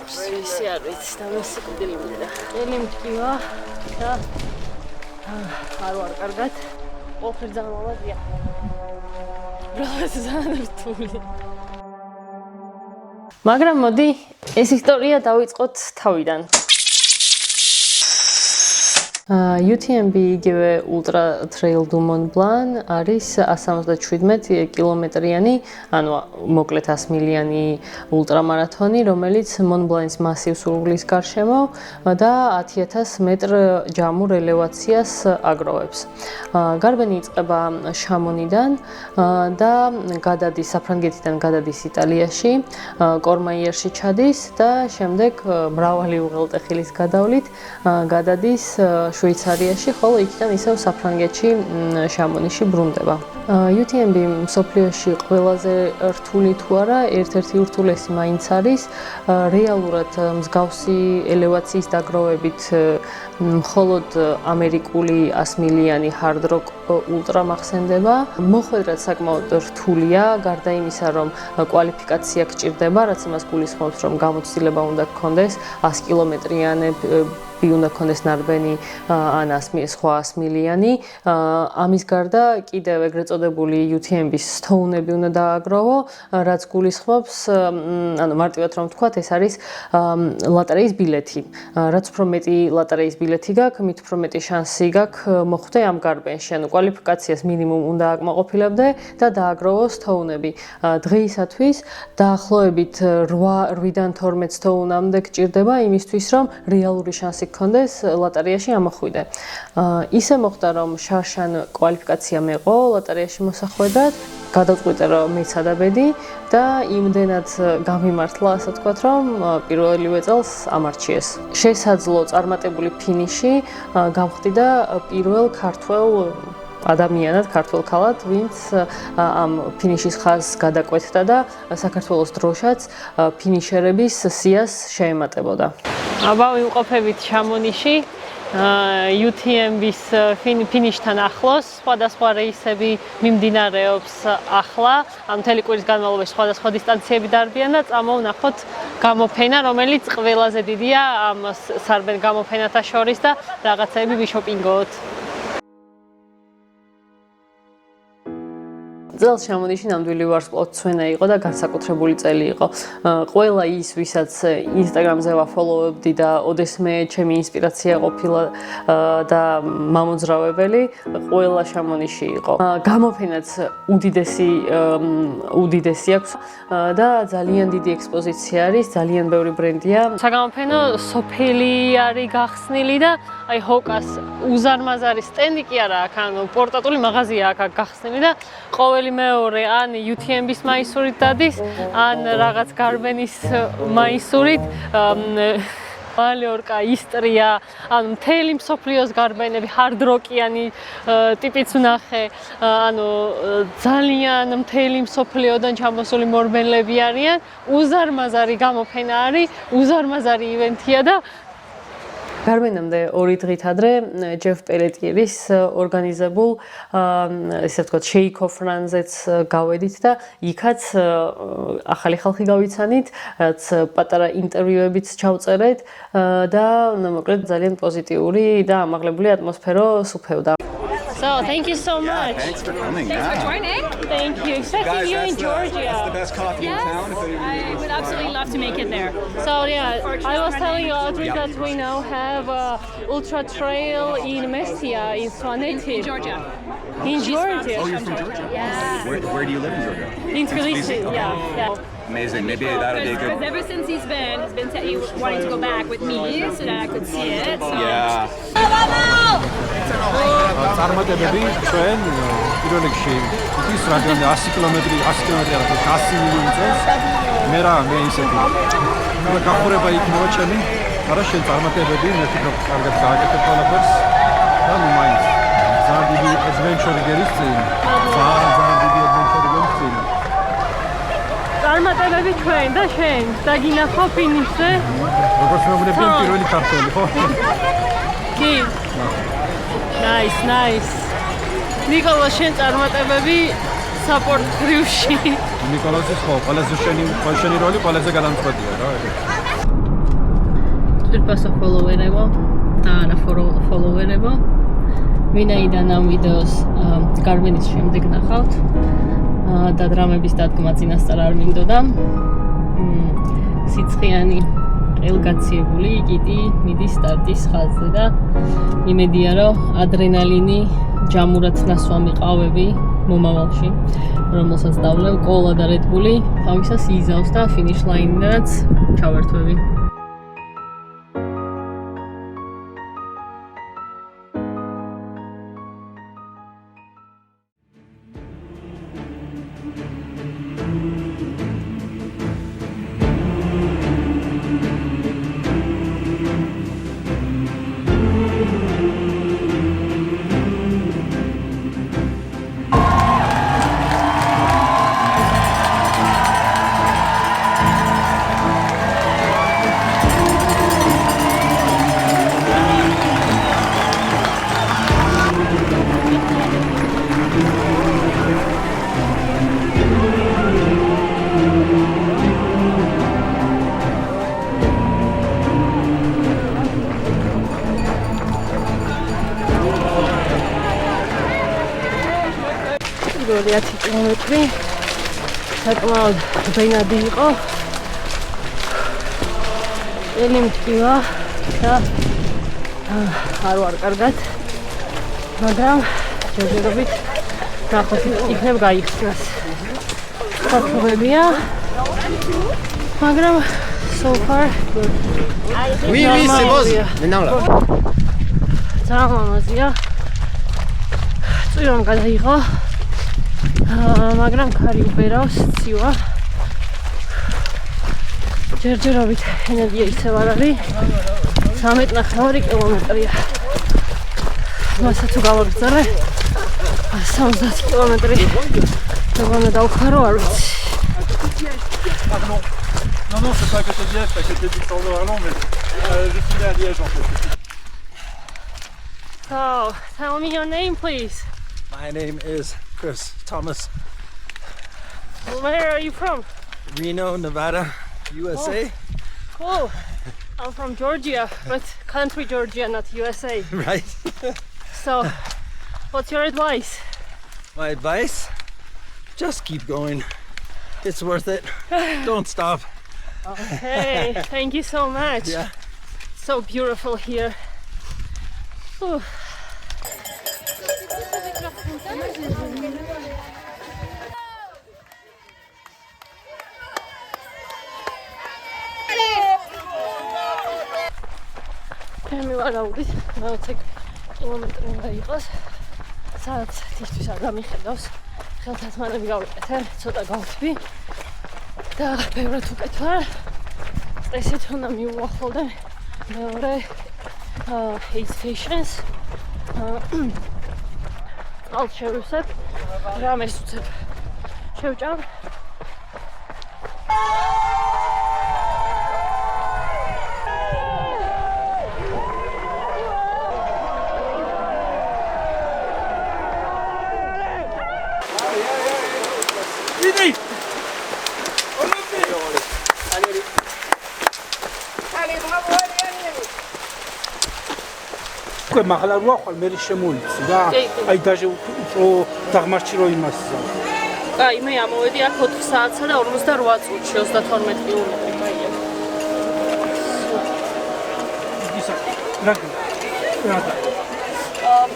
მაქვს ისი არ ვიცი და მე სიკვდილი მინდა. ელი მტკივა და არ ვარ კარგად. ყოფილი ძალიან მალაზია. ბრალს ძალიან რთული. მაგრამ მოდი ეს ისტორია დავიწყოთ თავიდან. UTMB იგივე Ultra Trail du Mont Blanc არის 177 კილომეტრიანი, ანუ მოკლედ 100 მილიანი ულტრამარათონი, რომელიც Mont Blanc-ის მასივ სურგლის გარშემო და 10000 მეტრ ჯამურ ელევაციას აგროვებს. გარბენი იწყება შამონიდან და გადადის საფრანგეთიდან გადადის იტალიაში, კორმაიერში ჩადის და შემდეგ მრავალი უღელტეხილის გადავლით გადადის შვეიცარიაში, ხოლო იქიდან ისევ საფრანგეთში შამონიში ბრუნდება. UTMB მსოფლიოში ყველაზე რთული თუ არა, ერთ-ერთი ურთულესი მაინც არის. რეალურად მსგავსი ელევაციის დაგროვებით მხოლოდ ამერიკული 100 მილიანი hard rock ultra მახსენდება. მოხვედრად საკმაოდ რთულია, გარდა იმისა, რომ კვალიფიკაცია გჭირდება, რაც იმას გულისხმობს, რომ გამოცდილება უნდა გქონდეს 100 კილომეტრიანები უნდა ქონდეს ნარბენი ან სხვა 100 მილიანი. ამის გარდა კიდევ ეგრეთ წოდებული UTMB-ის სტოუნები უნდა დააგროვო, რაც გულისხმობს, ანუ მარტივად რომ ვთქვათ, ეს არის ლოტერეის ბილეთი. რაც უფრო მეტი ლოტერეის ბილეთი გაქვს, მით უფრო მეტი შანსი გაქვს მოხვდე ამ გარბენში. ანუ კვალიფიკაციას მინიმუმ უნდა აკმაყოფილებდე და დააგროვო სტოუნები. დღეისათვის დაახლოებით 8-დან 12 სტოუნამდე გჭირდება იმისთვის, რომ რეალური შანსი გქონდეს ლოტერეაში ამოხვიდე. ისე მოხდა, რომ შარშან კვალიფიკაცია მეყო ლოტერეაში მოსახვედრად, გადავწყვიტე, რომ მეცადა ბედი და იმდენად გამიმართლა, ასე ვთქვათ, რომ პირველივე წელს ამარჩიეს. შესაძლო წარმატებული ფინიში გამხდიდა პირველ ქართველ ადამიანად, ქართველ ქალად, ვინც ამ ფინიშის ხაზს გადაკვეთდა და საქართველოს დროშაც ფინიშერების სიას შეემატებოდა. აბა ვიმყოფებით შამონიში, UTMB-ის ფინიშთან ახლოს, სხვადასხვა რეისები მიმდინარეობს ახლა, მთელი კვირის განმავლობაში სხვადასხვა დისტანციები დარბიან და წამოვნახოთ გამოფენა, რომელიც ყველაზე დიდია ამ სარბენ გამოფენათა შორის და რაღაცები ვიშოპინგოთ. წელს შამონიში ნამდვილი ვარსკვლავთ ცვენა იყო და განსაკუთრებული წელი იყო. ყველა ის, ვისაც Instagram-ზე ვაფოლოვებდი და ოდესმე ჩემი ინსპირაცია ყოფილა და მამოძრავებელი, ყველა შამონიში იყო. გამოფენაც უდიდესი აქვს და ძალიან დიდი ექსპოზიცია არის, ძალიან ბევრი ბრენდია. საგამოფენო სოფელი არის გახსნილი და აი ჰოკას უზარმაზარი სტენდი კი არა აქ, ანუ პორტატული მაღაზია აქ გახსნილი და ყოველი მეორე ან UTMB-ის მაისურით დადის, ან რაღაც გარბენის მაისურით, მალორკა, ისტრია, ან მთელი მსოფლიოს გარბენები, hard rock-იანი ტიპიც ვნახე, ანუ ძალიან მთელი მსოფლიოდან ჩამოსული მორბენლები არიან, უზარმაზარი გამოფენა არის, უზარმაზარი ივენთია და გარბენამდე 2 დღით ადრე ჯეფ პელეტიერის ორგანიზებულ ესე ვთქვათ Shake of Run-ზეც გავედით და იქაც ახალი ხალხი გავიცანით, რაც პატარა ინტერვიუებიც ჩავწერეთ და მოკლედ ძალიან პოზიტიური და ამაღლებული ატმოსფერო სუფევდა. So, thank you so much. Yeah, thanks for coming. Thanks for joining. Thank you. Especially you in Georgia. That's the best coffee in town. I would absolutely love to make it there. So, yeah, I was telling you, Audrey, that we now have Ultra Trail in Messia, in Swaneti. In Georgia. In Georgia? Oh, you're from Georgia? Yes. Where do you live in Georgia? In Tbilisi, yeah. Amazing. Maybe that'll be a Because good... ever since he's been wanting to go back with me so that I could see it. So. Yeah. წარმატებები ჩვენ პირველ რიგში ის რადგან 100 კილომეტრი არა 100 მილიონი წელს მე ისეთი გახურება იქ მოვაჩენი, არა შენ წარმატებები მე ვფიქრობ კარგად გააკეთებ ყველაფერს და ნუ მაინც ძალიან დიდი adventure გერის წინ ძალიან დიდი adventure გერის წინ წარმატებები ჩვენ და შენ დაგინახო ფინიშზე როგორც მეუბნები პირველი ქართველი ხო? კი Nice. ნიკოლას შენ წარმატებები support crew-ში. ნიკოლასის ხო, ყველაზე შენი როლი ყველაზე გადამწყვეტია რა. Pirpaso followerebo და არა followerebo. ვინაიდან ამ ვიდეოს გარბენის შემდეგ ნახავთ და დრამების დადგმა წინასწარ არ მინდოდა. სიცხიანი ელგაციებული კიდი მიდის სტარტის ხაზზე და იმედია რომ ადრენალინი ჯამურად ნასვა მიყავები მომავალში, რომელსაც დავლევ კოლა და Red Bull-ი თავისას იზავს და ფინიშ ლაინიდანაც ჩავერთვები. Პირველი 10 კილომეტრი საკმაოდ ბენადი იყო. ელი მტკივა და არ ვარ კარგად, მაგრამ ჯერჯერობით ნახოთ იქნებ გაიხსნას. ფათობებია, მაგრამ so far Oui, c'est bon. Maintenant là. ძალიან ლამაზია. წვიმამ გადაიღო. მაგრამ ქარი უბერავს, ცივა. ჯერჯერობით ენერგია ისევ არ არის. 13.9 კილომეტრია. მასა თუ გავაგრძელე 70 კილომეტრი. როგორ დავხარო არ ვიცი. Non, c'est pas que t'es Liège, t'as que t'es Victor de Arlon, mais je suis né à Liège en fait. So, tell me your name, please. My name is Chris Thomas. Where are you from? Reno, Nevada, USA. Cool. I'm from Georgia, but country Georgia, not USA. Right. So, what's your advice? My advice? Just keep going. It's worth it. Don't stop. Okay, thank you so much. Yeah. So beautiful here. Ooh. მე ვარაუდით 20 კილომეტრი უნდა იყოს. სადაც თითქმის არ გამიხედავს. ხელთათმანები გავიკეთე, ცოტა გავთბი და ბევრად უკეთ ვარ. წესით უნდა მიუახლოვდე მეორე aid stations. წყალს შევისებ, რამეს უცებ შევჭამ. უკვე მაღლა როა ხვალ მე შემოიცი რა. აი დაჟე უფრო დაღმართში რო იმასა. აი მე ამოვედი აქ 4 საათსა და 48 წუთში 32 კილომეტრი მაია. ისა რა.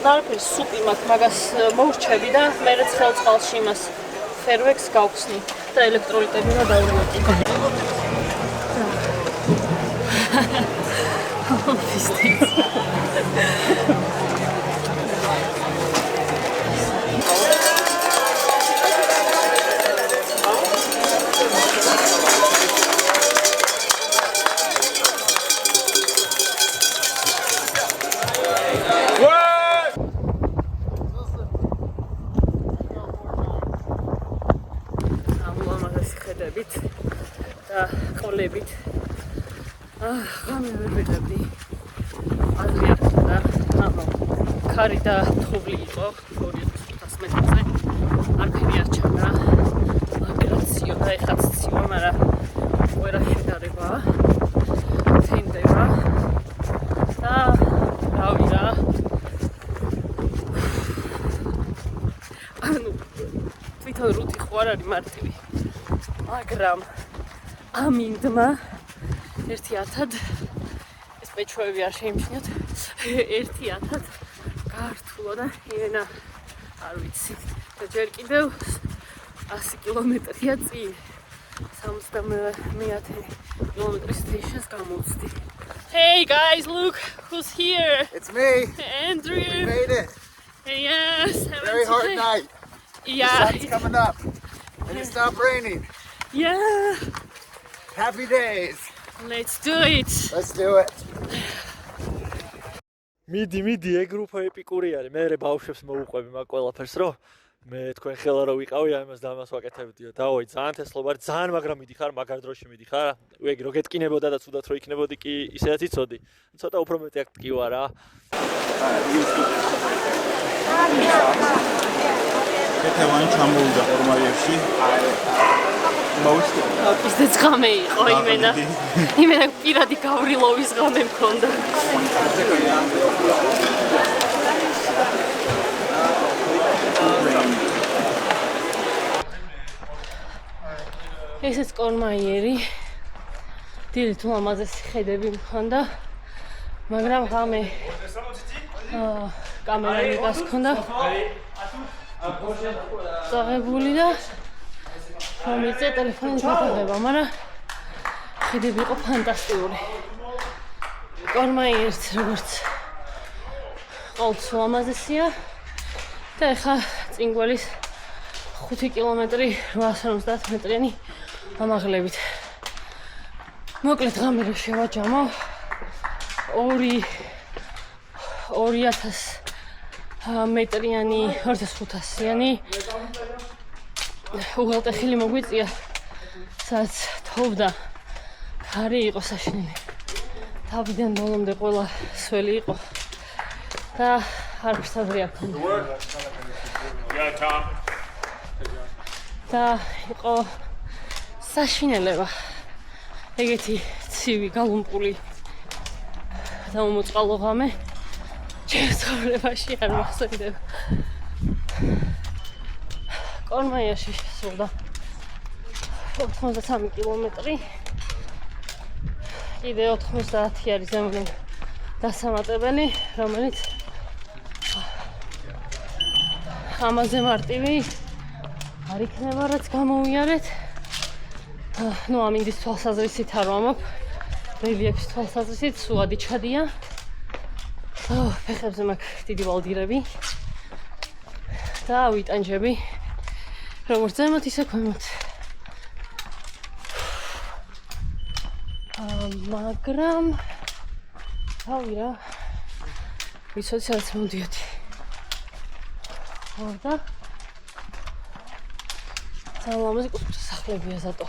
ნარფერ სუპი მაქვს, მაგას მოვრჩები და მე ცხელწყალში იმას ფერვექს გავხსნი და ელექტროლიტები რა დავუვედი. და ყოლებით გამივედებდი აზრიახტა და ქარი და თოვლი იყო 2500 მეტრზე არაფერი არ ჩანდა აგრაციო და ეხაც ცივა მაგრამ ვერა შედარება თენდება თვითონ რუთი ხო არ არის მარტივი. მაგრამ ამინდმა ერთი 1000 ეს პეჩოები არ შეიმჩნიოთ. ერთი 1000 გართულა და ენა არ ვიცი. და ჯერ კიდევ 100 კილომეტრია წინ. 70 კილომეტრის სტეიშენს გამოვწდი. Hey guys, look who's here. It's me. Andrew. We made it. Yes. Very hard night. Yeah. Sun's coming up. And it stopped raining. Yeah. Happy days. Let's do it. Let's do it. მიდი ეგრუფა ეპიკური არის. მე ბავშვებს მოუყვები მაგ ყველაფერს, რომ მე თქვენ ხელა რო ვიყავი, აი მას და ამას ვაკეთებდიო. დავოი, ძალიან თესლობა, ძალიან მაგრამ მიდიხარ, მაგარ დროში მიდიხარ. ეგ რო გეტკინებოდა და თუდად რო იქნებოდი კი ისედაც იცოდი. ცოტა უფრო მეტი აქტი ვარა. ეთევანი ჩამოვიდა ფორმალიებში. ისეც ღამე იყო იმენა პირადი გავრილოვის ღამე მქონდა. ესეც კორმაიერი დიდი თუ ამაზესი ხედები მქონდა, მაგრამ ღამე კამერა მქონდა წაღებული და მომიწე ტელეფონით გადაღება, მაგრამ ხედები იყო ფანტასტიკური. კორმაიერიც როგორც ყოველთვის ამაზესია და ეხა წინგველის 5 კილომეტრი 850 მეტრიანი ამაღლებით. მოკლედ ღამე რო შევაჯამო 2000 მეტრიანი 2500-იანი უღელტეხილი მოგვიწია, სადაც თოვდა ხარი იყო საშინელი. თავიდან ბოლომდე ყველა სველი იყო და არ ვსადრე აქონდა. და იყო საშინელება. ეგეთი ცივი გალუმპული და უმოწყალო ღამე ჩემ ცხოვრებაში არ მახსენდება. კორმაიაში შესულდა 83 კილომეტრი. კიდე 90 არის ზემოდან დასამატებელი, რომელიც ამაზე მარტივი არ იქნება, რაც გამოვიარეთ. ნუ ამინდის თვალსაზრისით არ ვამბობ, რელიეფის თვალსაზრისით სუადი ჩადია. ფეხებზე მაქვს დიდი ვალდირები და ვიტანჯები როგორც ზემოთ, ისე ქვემოთ. მაგრამ თავი რა ვიცოდი სადაც მოვდიოდი. და ძალიან ლამაზი სახლებია ზატო.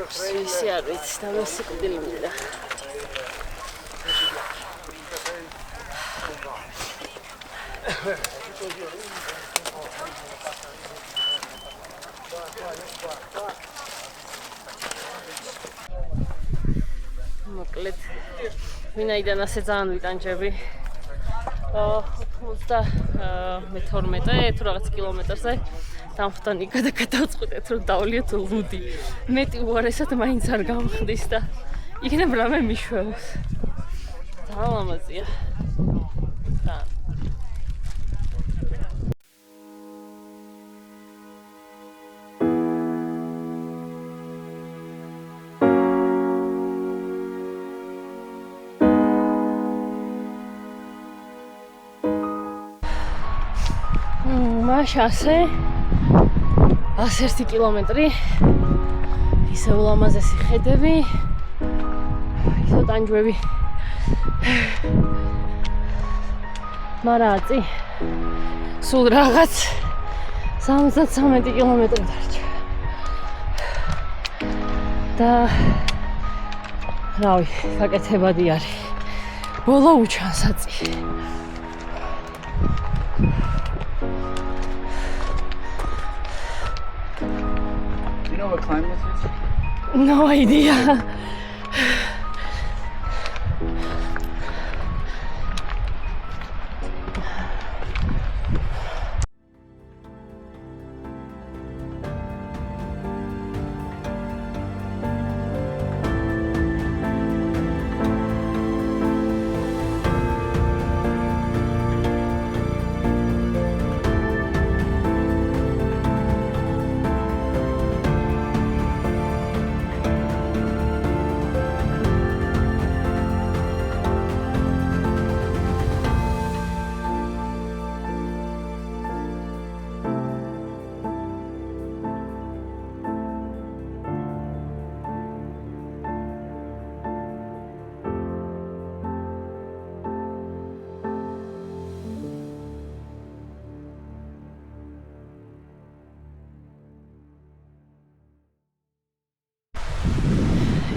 ჭირავს. Ისი არ ვიცი და მე სიკვდილი მინდა. მოკლედ ვინაიდან ასე ძალიან ვიტანჯები 92 თუ რაღაც კილომეტრზე დამხდანი გადავწყვიტეთ რომ დავლიოთ ლუდი მეტი უარესად მაინც არ გამხდის და იქნებ რამე მიშვევს ძალიან ლამაზია ასე 101 კილომეტრი ისე ულამაზესი ხედები ისო ტანჯვები მარაცი სულ რაღაც 73 კილომეტრი დარჩა და რავი გაკეთებადი არის ბოლო უჩანსაწი What climb this is? No idea.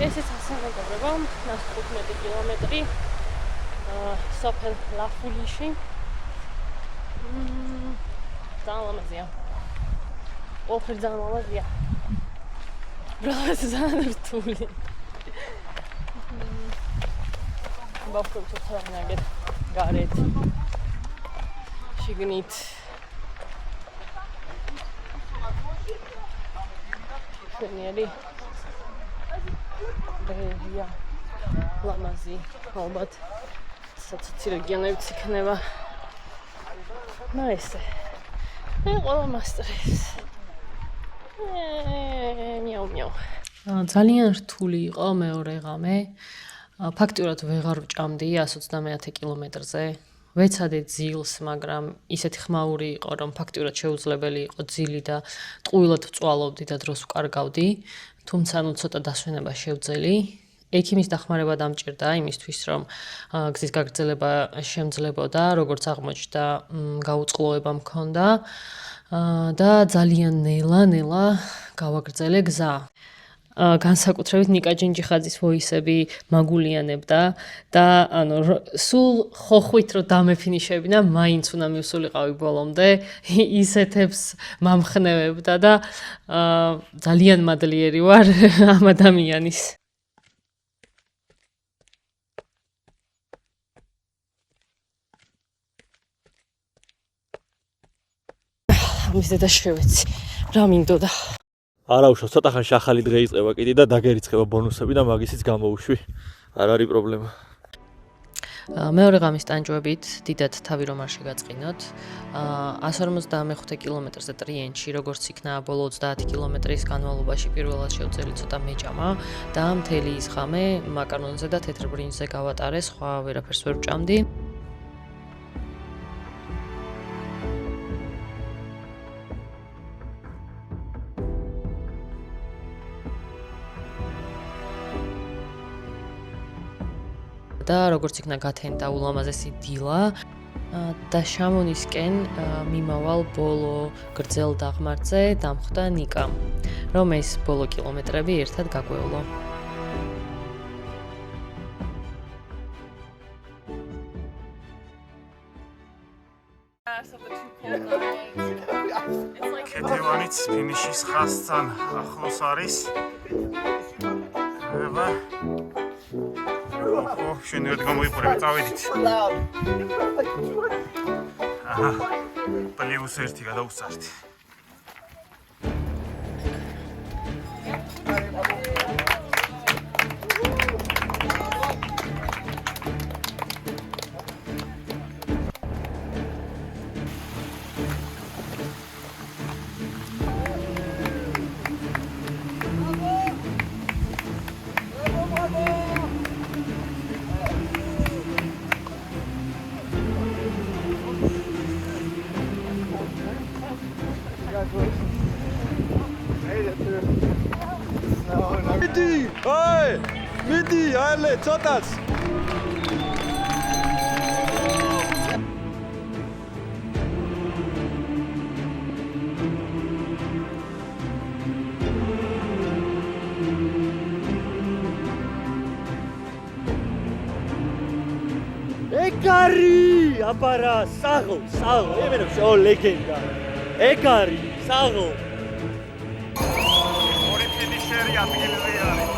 ესეც ასე მეგობრებო 15 კილომეტრი სოფელ ლაფულიში ძალიან ლამაზია ოღონდ ძალიან ლამაზია ბრალს ძალიან რთული ბავშვებს ცოტა გარეთ შიგნით შენიერი Drevia, ლამაზი, ალბათ საციცი რეგიონებიც იქნება. და ესე. მე ყველა მასტრებს. მიაუ. ძალიან რთული იყო მეორე ღამე. ფაქტიურად ვეღარ ვჭამდი 129 კილომეტრზე. ვეცადე ძილს, მაგრამ ისეთი ხმაური იყო, რომ ფაქტიურად შეუძლებელი იყო ძილი და ტყუილად ვწვალობდი და დროს ვკარგავდი. თუმცა ნუ ცოტა დასვენება შევძელი. ექიმის დახმარება დამჭირდა იმისთვის, რომ გზის გაგრძელება შემძლებოდა, როგორც აღმოჩნდა, გაუწყლოება მქონდა და ძალიან ნელა გავაგრძელე გზა. განსაკუთრებით ნიკა ჯინჯიხაძის ვოისები მაგულიანებდა და ანუ სულ ხოხვით რომ დამეფინიშებინა, მაინც უნდა მივსულიყავი ბოლომდე, ისეთებს მამხნევებდა და ძალიან მადლიერი ვარ ამ ადამიანის. ამის და შევეცი, რა მინდოდა. არაუშავს, ცოტა ხანში ახალი დღე იწყება კიდე და დაგერიცხება ბონუსები და მაგისიც გამოვუშვი. არ არის პრობლემა. მეორე ღამის ტანჯვებით დიდად თავი რომ არ შეგაწყინოთ. 155 კილომეტრზე ტრიენჩი, როგორც იქნა ბოლო 30 კილომეტრის განმავლობაში პირველად შევძელი ცოტა მეჭამა და მთელი ის ღამე მაკარონზე და თეთრ ბრინჯზე გავატარე, სხვა ვერაფერს ვერ ვჭამდი. და როგორც იქნა გათენდა ულამაზესი დილა და შამონისკენ მიმავალ ბოლო გრძელ დაღმართზე დამხვდა ნიკამ, რომ ეს ბოლო კილომეტრები ერთად გაგვეულო. ქეთევანიც ფინიშის ხაზთან ახლოს არის. აბა. შენ ერთ გამოიყურებ, წავედით. აჰა. პლუს 1 გადავუსწართ. მიდი, აერლე, ცოტაც. ეკარი, აბარა, საღო, ემენებს, ლეგენდა. ეკარი, საღო. ორი ფინიშერი ადგილზე არის.